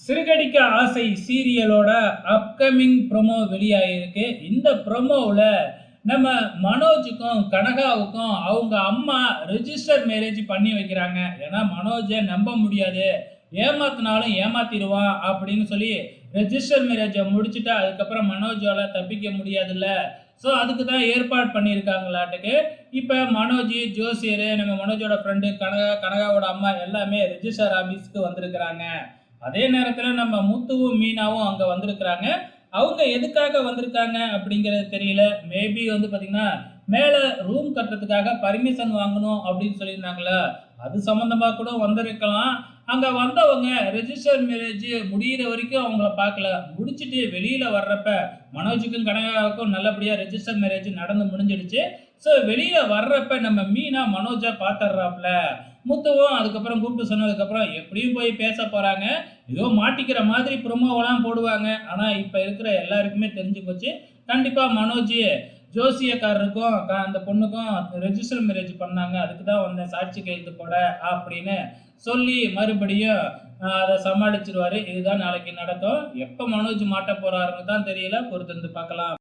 சிறுகடிக்க ஆசை சீரியலோட upcoming promo வெளியாகிருக்கு. இந்த ப்ரோமோவில் நம்ம மனோஜுக்கும் கனகாவுக்கும் அவங்க அம்மா ரெஜிஸ்டர் மேரேஜ் பண்ணி வைக்கிறாங்க. ஏன்னா மனோஜை நம்ப முடியாது, ஏமாத்தினாலும் ஏமாத்திடுவான் அப்படின்னு சொல்லி ரெஜிஸ்டர் மேரேஜை முடிச்சுட்டா அதுக்கப்புறம் மனோஜால தப்பிக்க முடியாதுல்ல. ஸோ அதுக்கு தான் ஏற்பாடு பண்ணியிருக்காங்களாட்டுக்கு. இப்போ மனோஜ், ஜோசியர், நம்ம மனோஜோட ஃப்ரெண்டு கனகாவோட அம்மா எல்லாமே ரெஜிஸ்டர் ஆஃபீஸ்க்கு வந்திருக்கிறாங்க. அதே நேரத்தில் நம்ம முத்துவும் மீனாவும் அங்கே வந்திருக்கிறாங்க. அவங்க எதுக்காக வந்திருக்காங்க அப்படிங்கிறது தெரியல. மேபி பார்த்தீங்கன்னா மேலே ரூம் கட்டுறதுக்காக பர்மிஷன் வாங்கணும் அப்படின்னு சொல்லியிருந்தாங்களா, அது சம்மந்தமாக கூட வந்திருக்கலாம். அங்கே வந்தவங்க ரெஜிஸ்டர் மேரேஜ் முடிகிற வரைக்கும் அவங்கள பார்க்கல. முடிச்சுட்டு வெளியில் வர்றப்ப மனோஜுக்கும் கனகாவுக்கும் நல்லபடியாக ரெஜிஸ்டர் மேரேஜ் நடந்து முடிஞ்சிடுச்சு. ஸோ வெளியில் வர்றப்ப நம்ம மீனா மனோஜை பார்த்துட்றாப்புல. முத்துவும் அதுக்கப்புறம் கூப்பிட்டு சொன்னதுக்கப்புறம் எப்படியும் போய் பேச போகிறாங்க. ஏதோ மாட்டிக்கிற மாதிரி ப்ரொமோவெல்லாம் போடுவாங்க. ஆனால் இப்போ இருக்கிற எல்லாருக்குமே தெரிஞ்சு போச்சு. கண்டிப்பாக மனோஜ் ஜோசியக்காரருக்கும் அந்த பொண்ணுக்கும் ரெஜிஸ்டர் மேரேஜ் பண்ணாங்க, அதுக்கு தான் வந்தேன் சாட்சி கையெழுத்து போட அப்படின்னு சொல்லி மறுபடியும் அதை சமாளிச்சிருவாரு. இதுதான் நாளைக்கு நடக்கும். எப்போ மனோஜ் மாட்ட போறாருன்னு தான் தெரியல, பொறுத்திருந்து பார்க்கலாம்.